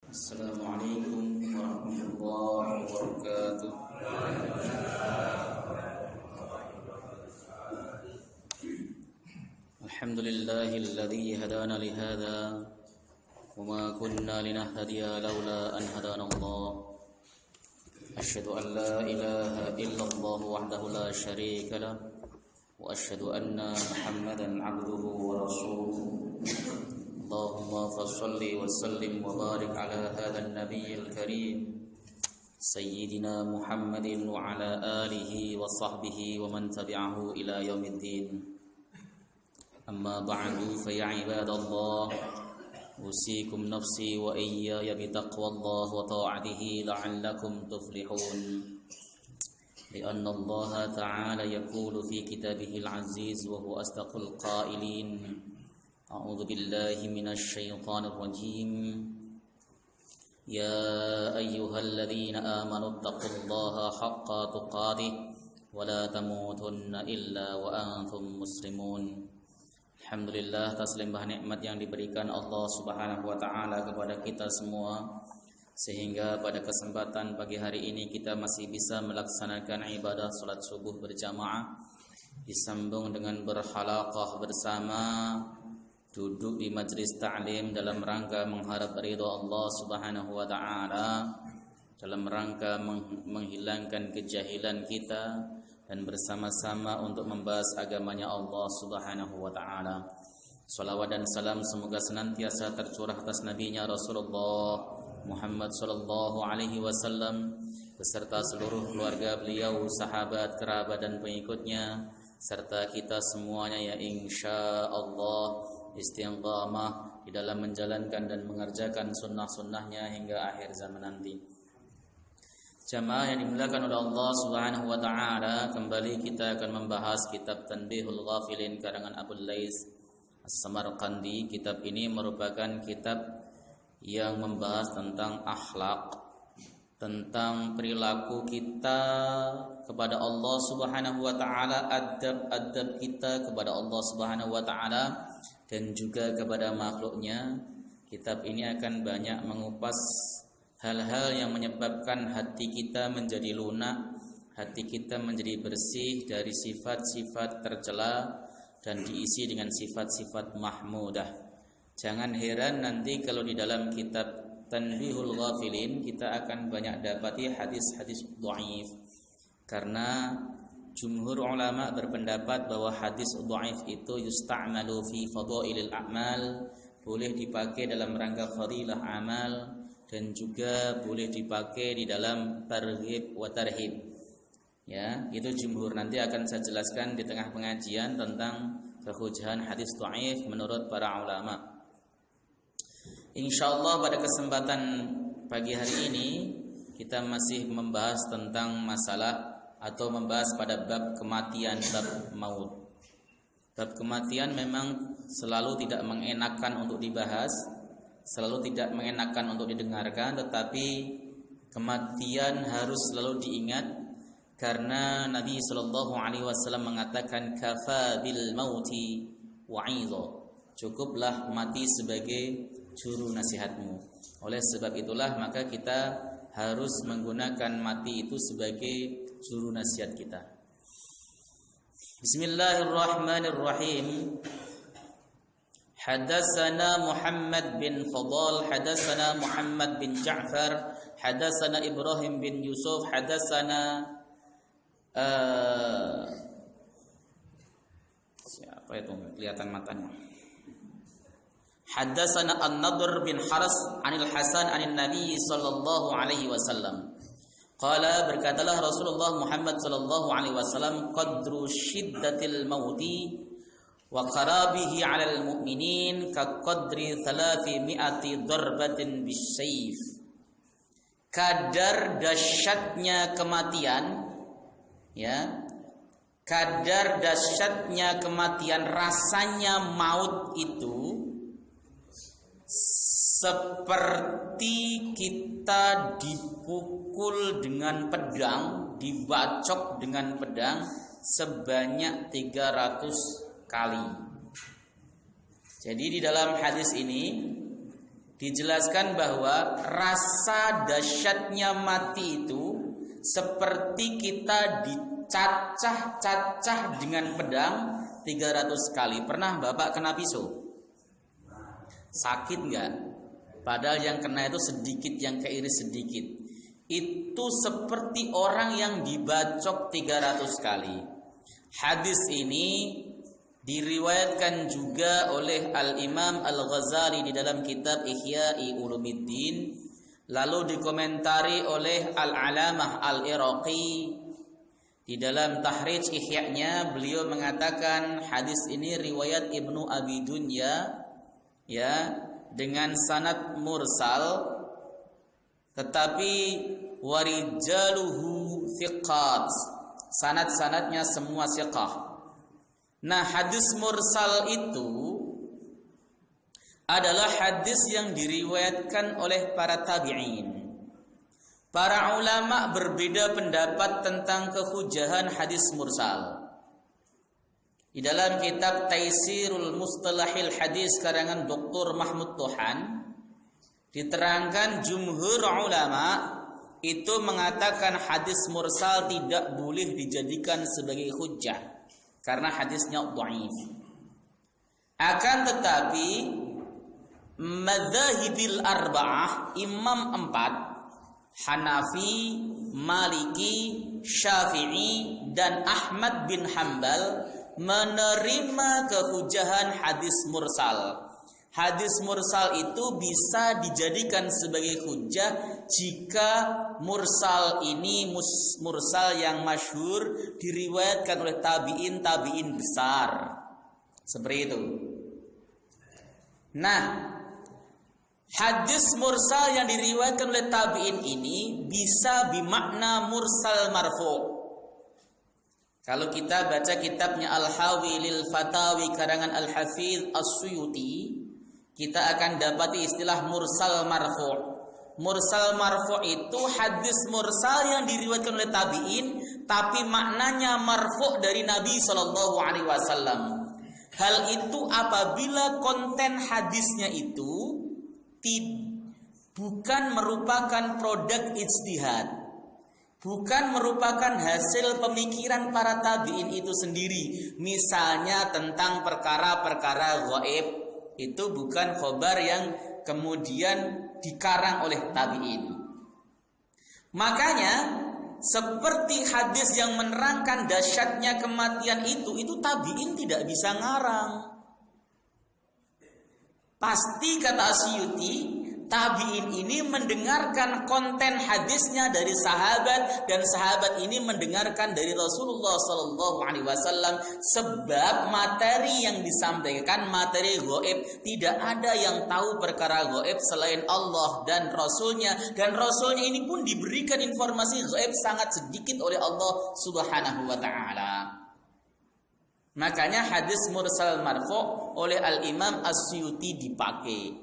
Assalamualaikum warahmatullahi wabarakatuh. Alhamdulillahilladzi hadana lihada wama kunna linahtadiya laula an hadanallah. Asyhadu an la ilaha illallah wahdahu la syarika lah wa asyhadu anna Muhammadan abduhu wa rasuluh. Allahumma fassalli wa sallim wa barik ala hadzal nabiyil karim sayyidina Muhammadin wa ala alihi wa sahbihi wa man tabi'ahu ila yaumiddin. Amma ba'du fa ya ibadallah usikum nafsi wa iyaya bi taqwallah wa ta'atihi la'allakum tuflihun. Lianna Allah ta'ala yaqulu fi kitabihil aziz wa huwa asdaqul qailin. A'udzu billahi minasy syaithanir rajim. Ya ayyuhalladzina amanu taqullaha haqqa tuqatih wa la tamutunna illa wa antum muslimun. Alhamdulillah, atas limpah nikmat yang diberikan Allah Subhanahu wa taala kepada kita semua, sehingga pada kesempatan pagi hari ini kita masih bisa melaksanakan ibadah salat subuh berjamaah, disambung dengan berhalaqah bersama, duduk di majlis ta'lim dalam rangka mengharap ridha Allah Subhanahu wa taala, dalam rangka menghilangkan kejahilan kita dan bersama-sama untuk membahas agamanya Allah Subhanahu wa taala. Salawat dan salam semoga senantiasa tercurah atas nabinya Rasulullah Muhammad sallallahu alaihi wasallam beserta seluruh keluarga beliau, sahabat, kerabat dan pengikutnya, serta kita semuanya ya insyaallah istiqamah di dalam menjalankan dan mengerjakan sunnah-sunnahnya hingga akhir zaman nanti. Jamaah yang dimuliakan oleh Allah Subhanahu wa taala, kembali kita akan membahas kitab Tanbihul Ghafilin karangan Abu Lais As-Samarqandi. Kitab ini merupakan kitab yang membahas tentang akhlak, tentang perilaku kita kepada Allah Subhanahu wa taala, adab-adab kita kepada Allah Subhanahu wa taala dan juga kepada makhluknya. Kitab ini akan banyak mengupas hal-hal yang menyebabkan hati kita menjadi lunak, hati kita menjadi bersih dari sifat-sifat tercela dan diisi dengan sifat-sifat mahmudah. Jangan heran nanti kalau di dalam kitab Tanbihul Ghafilin kita akan banyak dapati hadis-hadis dhaif, karena jumhur ulama berpendapat bahwa hadis dhaif itu yusta'malu fi fadailil a'mal, boleh dipakai dalam rangka fadilah amal dan juga boleh dipakai di dalam targhib wa tarhib. Ya, itu jumhur. Nanti akan saya jelaskan di tengah pengajian tentang kehujahan hadis dhaif menurut para ulama. Insyaallah pada kesempatan pagi hari ini kita masih membahas tentang masalah atau membahas pada bab kematian, bab maut. Bab kematian memang selalu tidak mengenakan untuk dibahas, selalu tidak mengenakan untuk didengarkan, tetapi kematian harus selalu diingat karena Nabi sallallahu alaihi wasallam mengatakan kafa bil mauti wa'idha, cukuplah mati sebagai juru nasihatmu. Oleh sebab itulah maka kita harus menggunakan mati itu sebagai juru nasihat kita. Bismillahirrahmanirrahim. Hadatsana Muhammad bin Fadal, hadatsana Muhammad bin Ja'far, hadatsana Ibrahim bin Yusuf, hadatsana siapa itu kelihatan matanya. Hadatsana An-Nadr bin Haras anil Hasan anin Nabi sallallahu alaihi wasallam. Qala, berkatalah Rasulullah Muhammad sallallahu alaihi wasallam, qadru syiddatil mauti wa qarabihi 'alal mu'minin ka qadri 300 darbatin bisyayf. Kadar dahsyatnya kematian, ya. Kadar dahsyatnya kematian, rasanya maut itu seperti kita dipukul dengan pedang, dibacok dengan pedang sebanyak 300 kali. Jadi di dalam hadis ini dijelaskan bahwa rasa dahsyatnya mati itu seperti kita dicacah-cacah dengan pedang 300 kali. Pernah Bapak kena pisau? Sakit enggak? Padahal yang kena itu sedikit, yang keiris sedikit. Itu seperti orang yang dibacok 300 kali. Hadis ini diriwayatkan juga oleh Al-Imam Al-Ghazali di dalam kitab Ihya'i Ulumuddin, lalu dikomentari oleh Al-Alamah Al-Iraqi di dalam Tahrij Ihya-nya. Beliau mengatakan hadis ini riwayat Ibnu Abi Dunya ya, dengan sanad mursal, tetapi warijaluhu thiqat, sanad-sanadnya semua thiqah. Nah, hadis mursal itu adalah hadis yang diriwayatkan oleh para tabi'in. Para ulama berbeda pendapat tentang kehujahan hadis mursal. Di dalam kitab Taisirul Mustalahil Hadis karangan Dr. Mahmud Tuhan diterangkan jumhur ulama itu mengatakan hadis mursal tidak boleh dijadikan sebagai hujjah karena hadisnya dhaif. Akan tetapi madzahibil arba'ah, imam 4, Hanafi, Maliki, Syafi'i dan Ahmad bin Hanbal menerima kehujahan hadis mursal. Hadis mursal itu bisa dijadikan sebagai hujjah jika mursal ini mursal yang masyhur diriwayatkan oleh tabi'in besar. Seperti itu. Nah, hadis mursal yang diriwayatkan oleh tabi'in ini bisa bermakna mursal marfu'. Kalau kita baca kitabnya Al-Hawi lil Fatawi karangan Al-Hafidz As-Suyuti, kita akan dapati istilah mursal marfu'. Mursal marfu' itu hadis mursal yang diriwayatkan oleh tabi'in tapi maknanya marfu' dari Nabi SAW. Hal itu apabila konten hadisnya itu bukan merupakan produk ijtihad, bukan merupakan hasil pemikiran para tabi'in itu sendiri. Misalnya tentang perkara-perkara ghaib, itu bukan khobar yang kemudian dikarang oleh tabi'in. Makanya seperti hadis yang menerangkan dahsyatnya kematian itu tabi'in tidak bisa ngarang. Pasti kata Asyuti, tabi'in ini mendengarkan konten hadisnya dari sahabat dan sahabat ini mendengarkan dari Rasulullah SAW. Sebab materi yang disampaikan materi gaib, tidak ada yang tahu perkara gaib selain Allah dan Rasulnya, dan Rasulnya ini pun diberikan informasi gaib sangat sedikit oleh Allah Subhanahu wa Ta'ala. Makanya hadis mursal marfu' oleh Al-Imam As-Suyuti dipakai.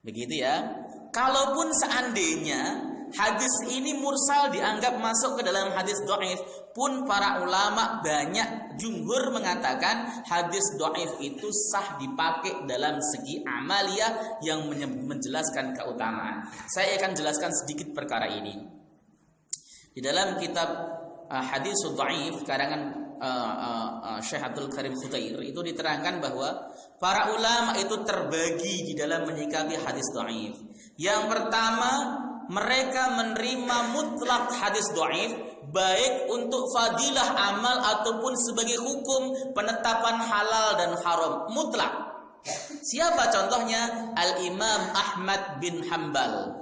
Begitu ya. Kalaupun seandainya hadis ini mursal dianggap masuk ke dalam hadis dhaif, pun para ulama banyak jumhur mengatakan hadis dhaif itu sah dipakai dalam segi amaliyah yang menjelaskan keutamaan. Saya akan jelaskan sedikit perkara ini. Di dalam kitab hadis dhaif karangan Syekh Abdul Karim Khutair itu diterangkan bahwa para ulama itu terbagi di dalam menyikapi hadis dhaif. Yang pertama, mereka menerima mutlak hadis dhaif baik untuk fadilah amal ataupun sebagai hukum penetapan halal dan haram, mutlak. Siapa contohnya? Al-Imam Ahmad bin Hanbal.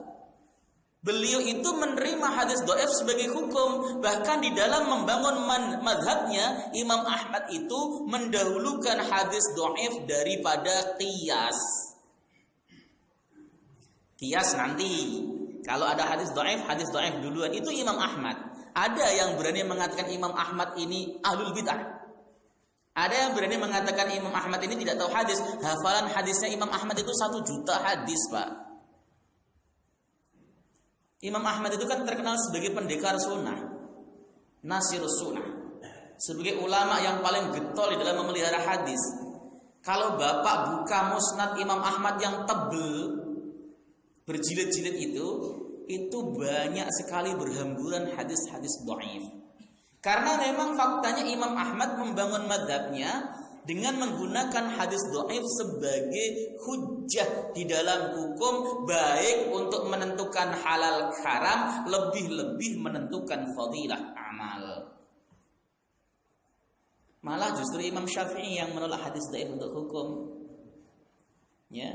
Beliau itu menerima hadis dhaif sebagai hukum. Bahkan di dalam membangun madhabnya, Imam Ahmad itu mendahulukan hadis dhaif daripada qiyas. Qiyas nanti. Kalau ada hadis dhaif duluan. Itu Imam Ahmad. Ada yang berani mengatakan Imam Ahmad ini ahlul bid'ah. Ada yang berani mengatakan Imam Ahmad ini tidak tahu hadis. Hafalan hadisnya Imam Ahmad itu 1 juta hadis, Pak. Imam Ahmad itu kan terkenal sebagai pendekar sunnah, nasirus sunnah, sebagai ulama yang paling getol di dalam memelihara hadis. Kalau Bapak buka musnad Imam Ahmad yang tebel, berjilid-jilid itu banyak sekali berhamburan hadis-hadis dhaif. Karena memang faktanya Imam Ahmad membangun mazhabnya dengan menggunakan hadis dhaif sebagai hujjah di dalam hukum, baik untuk menentukan halal haram, lebih-lebih menentukan fadilah amal. Malah justru Imam Syafi'i yang menolak hadis dhaif untuk hukum. Ya.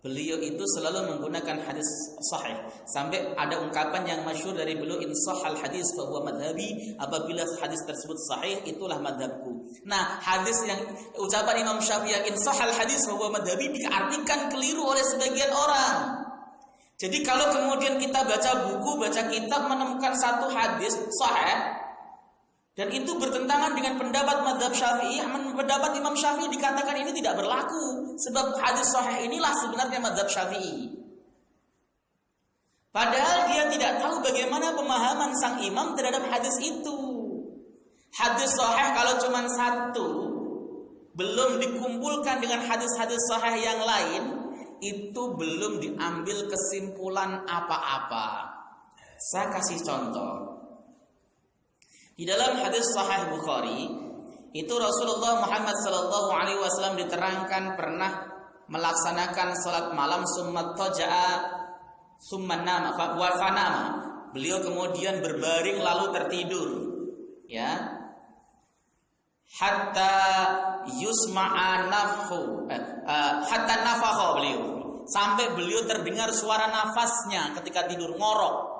Beliau itu selalu menggunakan hadis sahih. Sampai ada ungkapan yang masyhur dari beliau, in sahal hadis fa huwa madhhabi, apabila hadis tersebut sahih itulah madhabku. Nah, hadis yang ucapan Imam Syafi'i in sahal hadis fa huwa madhhabi diartikan keliru oleh sebagian orang. Jadi kalau kemudian kita baca buku, baca kitab menemukan satu hadis sahih dan itu bertentangan dengan pendapat mazhab Syafi'i, pendapat Imam Syafi'i dikatakan ini tidak berlaku, sebab hadis sahih inilah sebenarnya mazhab Syafi'i. Padahal dia tidak tahu bagaimana pemahaman sang imam terhadap hadis itu. Hadis sahih kalau cuma satu, belum dikumpulkan dengan hadis-hadis sahih yang lain, itu belum diambil kesimpulan apa-apa. Saya kasih contoh. Di dalam hadis Sahih Bukhari itu Rasulullah Muhammad SAW diterangkan pernah melaksanakan salat malam summa taja'a summa nama wa fanama. Beliau kemudian berbaring lalu tertidur, ya. Hatta yusma'a nafhu hatta nafakha beliau, sampai beliau terdengar suara nafasnya ketika tidur, ngorok.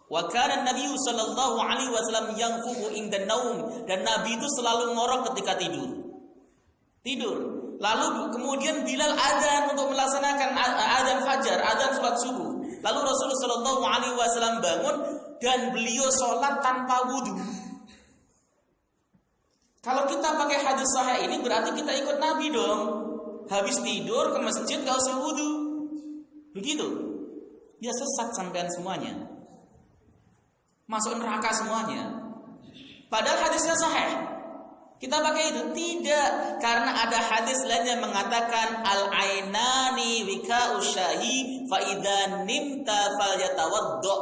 Wa kana Nabi sallallahu alaihi wasallam yanfuhu inda naum, dan Nabi itu selalu ngorok ketika tidur. Lalu kemudian Bilal adzan untuk melaksanakan adzan fajar, adzan salat subuh. Lalu Rasulullah sallallahu alaihi wasallam bangun dan beliau salat tanpa wudu. Kalau kita pakai hadis sahih ini berarti kita ikut Nabi dong. Habis tidur ke masjid enggak usah wudu. Begitu. Ya sesat sampean semuanya. Masuk neraka semuanya. Padahal hadisnya sahih. Kita pakai itu? Tidak, karena ada hadis lain yang mengatakan al-ainani wika'u syahi fa idza nimta falyatawaddo.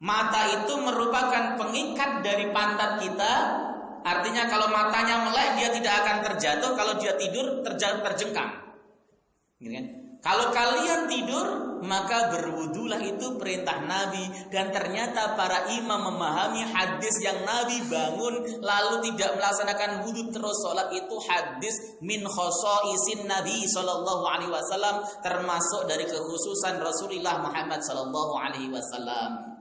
Mata itu merupakan pengikat dari pantat kita. Artinya kalau matanya melek dia tidak akan terjatuh, kalau dia tidur terjengkang. Gitu kan? Kalau kalian tidur, maka berwudulah, itu perintah Nabi. Dan ternyata para imam memahami hadis yang Nabi bangun lalu tidak melaksanakan wudu terus sholat itu hadis min khosaisin Nabi sallallahu alaihi wasallam, termasuk dari kekhususan Rasulullah Muhammad sallallahu alaihi wasallam.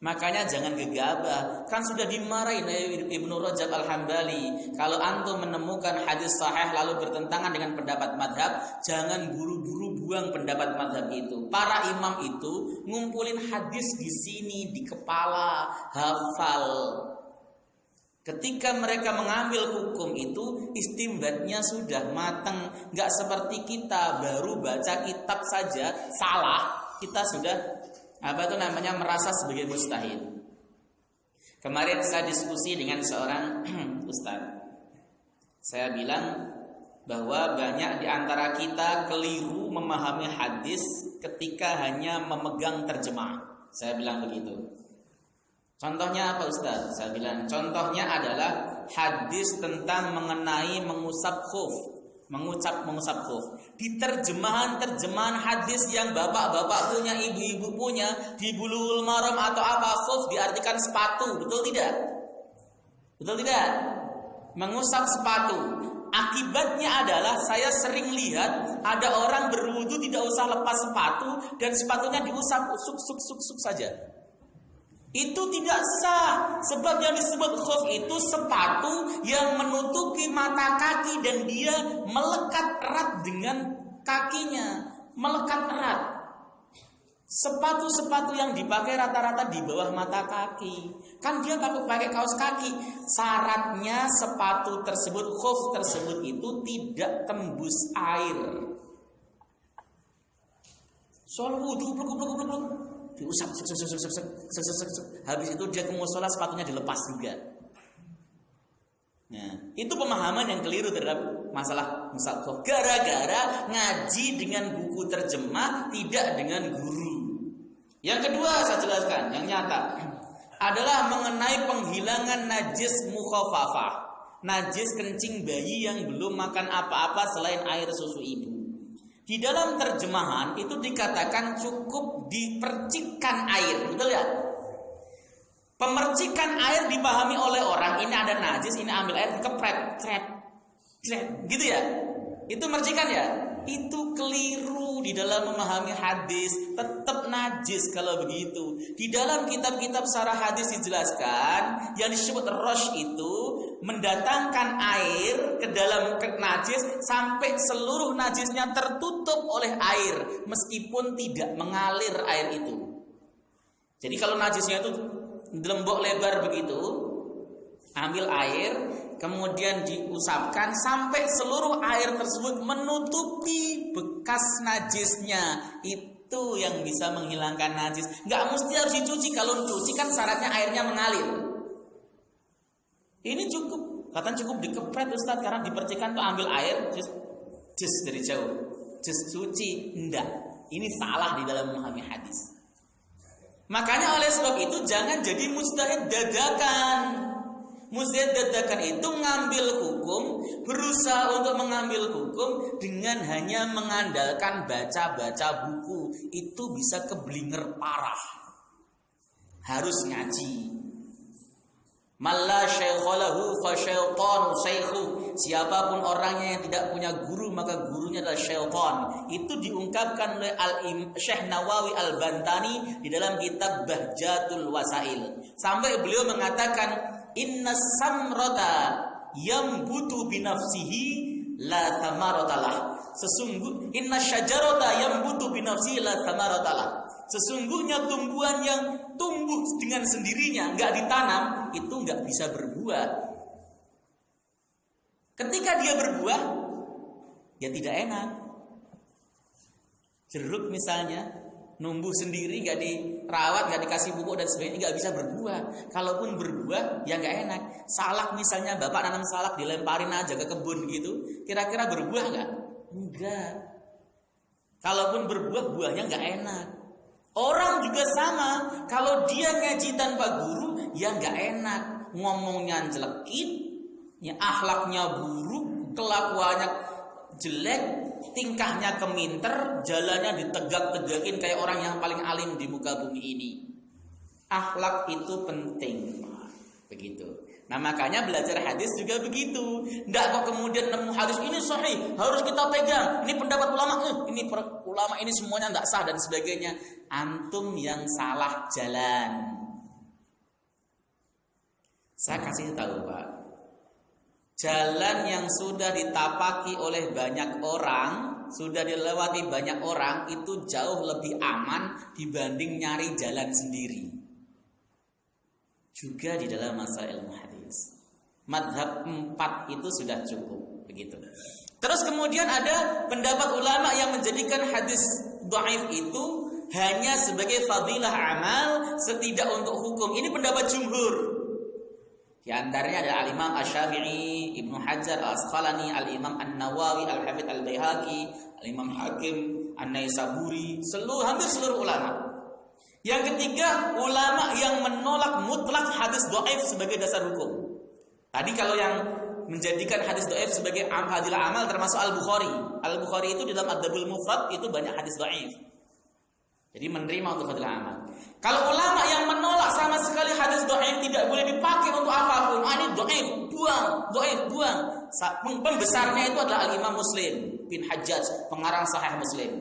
Makanya jangan gegabah. Kan sudah dimarahin Ibnu Rajab Al-Hambali. Kalau antum menemukan hadis sahih lalu bertentangan dengan pendapat madhab, jangan buru-buru buang pendapat madhab itu. Para imam itu ngumpulin hadis di sini, di kepala, hafal. Ketika mereka mengambil hukum itu, istimbatnya sudah matang. Gak seperti kita baru baca kitab saja salah, kita sudah merasa sebagai mustahil. Kemarin saya diskusi dengan seorang ustaz. Saya bilang bahwa banyak di antara kita keliru memahami hadis ketika hanya memegang terjemah. Saya bilang begitu. Contohnya apa Ustaz? Saya bilang contohnya adalah hadis tentang mengenai mengusap khuf. Mengusap khuf. Di terjemahan hadis yang bapak-bapak punya, ibu-ibu punya, di Bulughul Maram atau apa, khuf diartikan sepatu, betul tidak? Betul tidak? Mengusap sepatu. Akibatnya adalah saya sering lihat ada orang berwudu tidak usah lepas sepatu dan sepatunya diusap suk saja. Itu tidak sah, sebab yang disebut khuf itu sepatu yang menutupi mata kaki dan dia melekat erat dengan kakinya, melekat erat. Sepatu-sepatu yang dipakai rata-rata di bawah mata kaki, kan dia pakai kaos kaki. Syaratnya sepatu tersebut, khuf tersebut itu tidak tembus air. Soal wudu diusap, habis itu dia ke musola sepatunya dilepas juga. Nah, itu pemahaman yang keliru terhadap masalah musaqqaf gara-gara ngaji dengan buku terjemah, tidak dengan guru. Yang kedua saya jelaskan, yang nyata adalah mengenai penghilangan najis mukhafafah. Najis kencing bayi yang belum makan apa-apa selain air susu ibu. Di dalam terjemahan itu dikatakan cukup dipercikkan air, betul ya? Pemercikan air dipahami oleh orang, ini ada najis, ini ambil air dikepret, cret, gitu ya? Itu mercikan ya? Itu keliru di dalam memahami hadis, tetap najis kalau begitu. Di dalam kitab-kitab syarah hadis dijelaskan yang disebut rosh itu mendatangkan air ke dalam najis sampai seluruh najisnya tertutup oleh air meskipun tidak mengalir air itu. Jadi kalau najisnya itu lembok lebar begitu, ambil air, kemudian diusapkan sampai seluruh air tersebut menutupi bekas najisnya. Itu yang bisa menghilangkan najis. Nggak mesti harus dicuci. Kalau dicuci kan syaratnya airnya mengalir. Ini cukup, katanya cukup dikepret Ustaz, karena dipercikan tuh ambil air, jus dari jauh, jus suci. Enggak, ini salah di dalam memahami hadis. Makanya oleh sebab itu jangan jadi mujtahid dadakan. Mujtahid dadakan itu ngambil hukum, berusaha untuk mengambil hukum dengan hanya mengandalkan baca-baca buku. Itu bisa keblinger parah. Harus ngaji. Malla syaikhalahu fa syaitanu syaikhu. Siapapun orangnya yang tidak punya guru, maka gurunya adalah syaitan. Itu diungkapkan oleh Syekh Nawawi Al-Bantani di dalam kitab Bahjatul Wasail. Sampai beliau mengatakan, inna samrata yambutu binafsihi la thamaratalah. Inna syajarata yambutu binafsihi la thamaratalah. Sesungguhnya tumbuhan yang tumbuh dengan sendirinya, nggak ditanam, itu nggak bisa berbuah. Ketika dia berbuah, ya tidak enak. Jeruk misalnya, numbuh sendiri, nggak dirawat, nggak dikasih pupuk dan sebagainya, nggak bisa berbuah. Kalaupun berbuah, ya nggak enak. Salak misalnya, bapak nanam salak dilemparin aja ke kebun gitu, kira-kira berbuah nggak? Enggak. Kalaupun berbuah, buahnya nggak enak. Orang juga sama, kalau dia ngaji tanpa guru, ya nggak enak. Ngomongnya jelekit, ya akhlaknya buruk, kelakuannya jelek, tingkahnya keminter, jalannya ditegak-tegakin kayak orang yang paling alim di muka bumi ini. Akhlak itu penting, begitu. Nah makanya belajar hadis juga begitu. Nggak kok kemudian nemu hadis ini sahih, harus kita pegang. Ini pendapat ulama, ini ulama ini semuanya nggak sah dan sebagainya. Antum yang salah jalan. Saya kasih tahu Pak, jalan yang sudah ditapaki oleh banyak orang, sudah dilewati banyak orang, itu jauh lebih aman dibanding nyari jalan sendiri. Juga di dalam masalah ilmu hadis, madhab 4 itu sudah cukup, begitu. Terus kemudian ada pendapat ulama yang menjadikan hadis dhaif itu hanya sebagai fadilah amal, tidak untuk hukum. Ini pendapat jumhur. Di antaranya ada Al-Imam Asy-Syafi'i, Ibnu Hajar Al-Asqalani, Al-Imam An-Nawawi, Al-Hafidz Al-Baihaqi, Al-Imam Hakim, An-Naisaburi, hampir seluruh ulama. Yang ketiga, ulama yang menolak mutlak hadis dhaif sebagai dasar hukum. Tadi kalau yang menjadikan hadis dhaif sebagai fadilah amal termasuk Al-Bukhari. Al-Bukhari itu di dalam Adabul Mufrad itu banyak hadis dhaif. Jadi menerima untuk fadilah amal. Kalau ulama yang menolak sama sekali hadis dhaif tidak boleh dipakai untuk apapun. Ini dhaif, buang. Pembesarnya itu adalah Al-Imam Muslim bin Hajjaj, pengarang Sahih Muslim.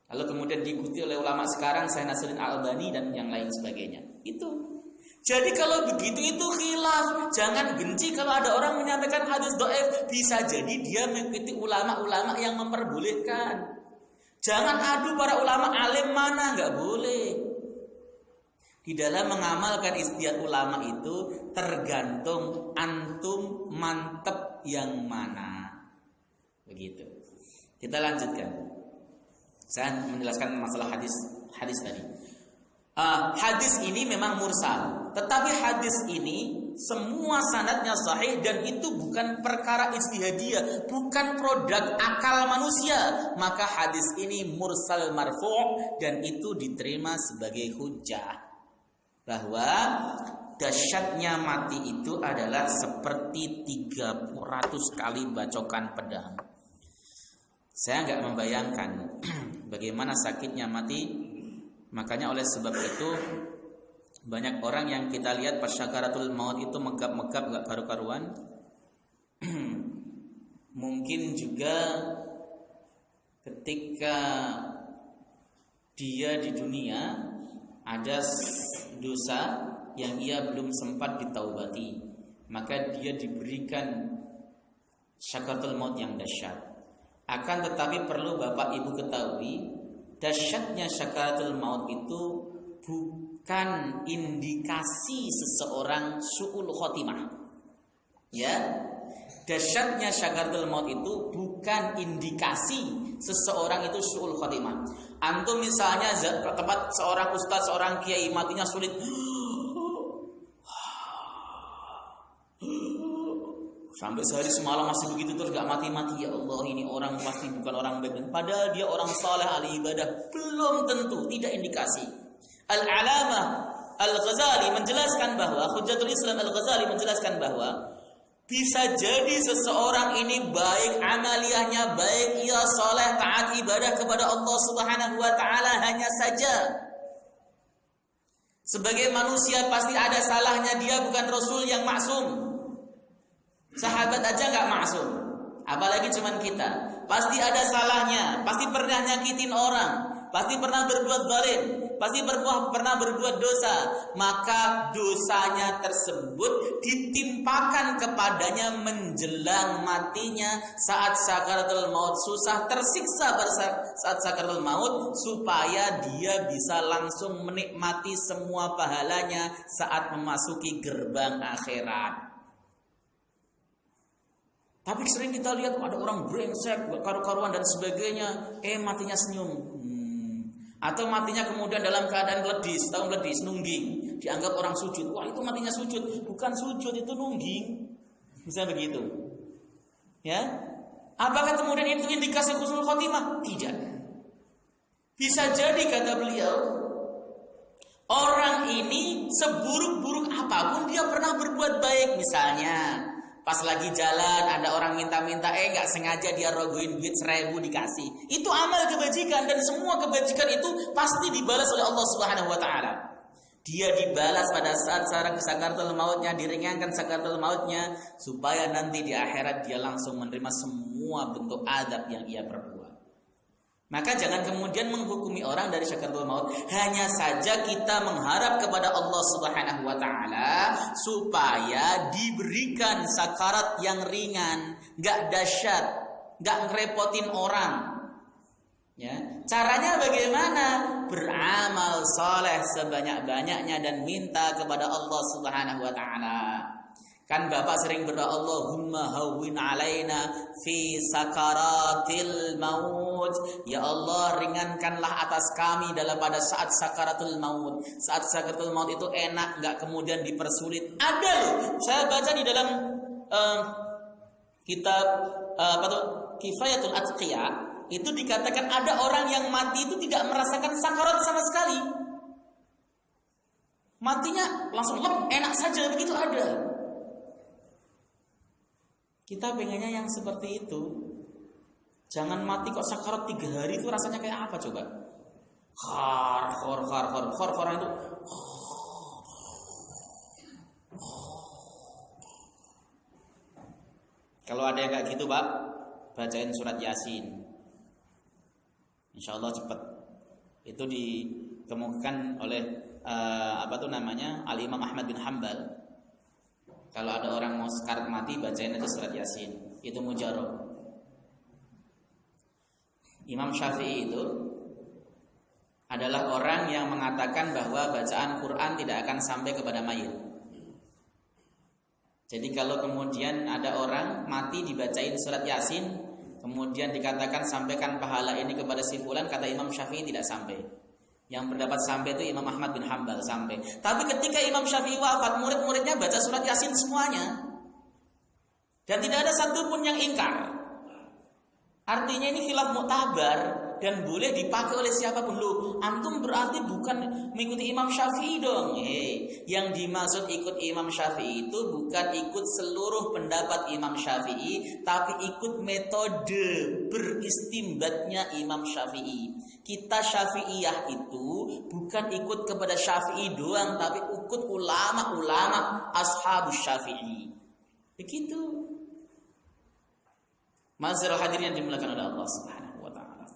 Lalu kemudian diikuti oleh ulama sekarang, Syekh Nasruddin Al-Albani dan yang lain sebagainya. Itu. Jadi kalau begitu itu khilaf. Jangan benci kalau ada orang menyampaikan hadis dhaif. Bisa jadi dia mengikuti ulama-ulama yang memperbolehkan. Jangan adu para ulama alim mana, nggak boleh. Di dalam mengamalkan ijtihad ulama itu tergantung antum mantep yang mana. Begitu. Kita lanjutkan. Saya menjelaskan masalah hadis tadi. Hadis ini memang mursal, tetapi hadis ini semua sanadnya sahih dan itu bukan perkara ijtihadiyah, bukan produk akal manusia, maka hadis ini mursal marfu' dan itu diterima sebagai hujjah bahwa dahsyatnya mati itu adalah seperti 300 kali bacokan pedang. Saya nggak membayangkan bagaimana sakitnya mati. Makanya oleh sebab itu banyak orang yang kita lihat pas syakaratul maut itu megap-megap gak karu-karuan. Mungkin juga ketika dia di dunia ada dosa yang ia belum sempat ditaubati, maka dia diberikan syakaratul maut yang dahsyat. Akan tetapi perlu Bapak Ibu ketahui, dahsyatnya syakaratul maut itu bukan indikasi seseorang su'ul khotimah. Ya, dahsyatnya syakaratul maut itu bukan indikasi seseorang itu su'ul khotimah. Antum misalnya tempat seorang ustaz, seorang kiai matinya sulit, sampai sehari semalam masih begitu terus gak mati-mati. Ya Allah, ini orang pasti bukan orang baik. Padahal dia orang saleh, ahli ibadah. Belum tentu, tidak indikasi. Al-Alamah Al-Ghazali menjelaskan bahwa, Hujjatul Islam Al-Ghazali menjelaskan bahwa bisa jadi seseorang ini baik amaliyahnya, baik ia saleh, taat ibadah kepada Allah Subhanahu wa taala, hanya saja sebagai manusia pasti ada salahnya, dia bukan rasul yang maksum. Sahabat aja nggak maksum, apalagi cuman kita. Pasti ada salahnya, pasti pernah nyakitin orang, pasti pernah berbuat zalim, pasti pernah berbuat dosa. Maka dosanya tersebut ditimpakan kepadanya menjelang matinya saat sakaratul maut, susah tersiksa pada saat sakaratul maut, supaya dia bisa langsung menikmati semua pahalanya saat memasuki gerbang akhirat. Tapi sering kita lihat ada orang brengsek, karu-karuan dan sebagainya, matinya senyum. Atau matinya kemudian dalam keadaan ledis, nungging, dianggap orang sujud. Wah, itu matinya sujud. Bukan sujud, itu nungging. Misalnya begitu. Ya. Apakah kemudian itu indikasi husnul khotimah? Tidak. Bisa jadi kata beliau, orang ini seburuk-buruk apapun dia pernah berbuat baik. Misalnya pas lagi jalan ada orang minta-minta, gak sengaja dia rogoin duit 1.000 dikasih. Itu amal kebajikan dan semua kebajikan itu pasti dibalas oleh Allah Subhanahu wa taala. Dia dibalas pada saat sakaratul mautnya, diringankan sakaratul mautnya supaya nanti di akhirat dia langsung menerima semua bentuk adab yang ia perbuat. Maka jangan kemudian menghukumi orang dari sakaratul maut. Hanya saja kita mengharap kepada Allah Subhanahu wa taala supaya diberikan sakarat yang ringan, enggak dahsyat, enggak ngerepotin orang. Ya, caranya bagaimana? Beramal saleh sebanyak-banyaknya dan minta kepada Allah Subhanahu wa taala. Kan Bapak sering berdoa, Allahumma hawwin alaina fi sakaratil maut. Ya Allah, ringankanlah atas kami pada saat sakaratul maut. Saat sakaratul maut itu enak, enggak kemudian dipersulit. Ada loh, saya baca di dalam kitab Kifayatul Atqiya, itu dikatakan ada orang yang mati itu tidak merasakan sakarat sama sekali. Matinya langsung enak saja, begitu ada. Kita pengennya yang seperti itu. Jangan mati kok sakarat 3 hari, itu rasanya kayak apa coba? Khor itu. Kalau ada yang kayak gitu, Pak, bacain surat Yasin. Insya Allah cepat. Itu dikemukakan oleh Al-Imam Ahmad bin Hanbal. Kalau ada orang mau sekarat mati, bacain aja surat Yasin. Itu mujarab. Imam Syafi'i itu adalah orang yang mengatakan bahwa bacaan Quran tidak akan sampai kepada mayit. Jadi kalau kemudian ada orang mati dibacain surat Yasin, kemudian dikatakan sampaikan pahala ini kepada si fulan, kata Imam Syafi'i tidak sampai. Yang pendapat sampai itu Imam Ahmad bin Hanbal sampai. Tapi ketika Imam Syafi'i wafat, murid-muridnya baca surat Yasin semuanya. Dan tidak ada satupun yang ingkar. Artinya ini khilaf muktabar dan boleh dipakai oleh siapapun. Loh, antum berarti bukan mengikuti Imam Syafi'i dong. Yang dimaksud ikut Imam Syafi'i itu bukan ikut seluruh pendapat Imam Syafi'i, tapi ikut metode beristimbatnya Imam Syafi'i. Kita Syafi'iyah itu bukan ikut kepada Syafi'i doang, tapi ikut ulama-ulama ashabus Syafi'i. Begitu. Mazhar hadirin yang dimuliakan oleh Allah Subhanahu wa taala.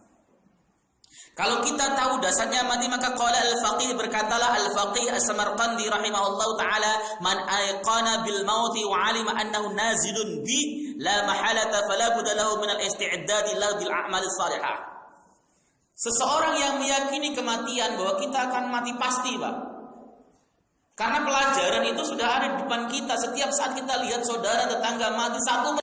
Kalau kita tahu dasarnya mati, maka qala al-faqih, berkatalah al-faqih as-Samarqandi rahimahullahu taala, man ayqana bil mauti wa alima annahu nazilun bi la mahalata fala budda lahu min al-isti'dad lahu bil a'mal salihah. Seseorang yang meyakini kematian, bahwa kita akan mati pasti, Pak. Karena pelajaran itu sudah ada di depan kita. Setiap saat kita lihat saudara tetangga mati, satu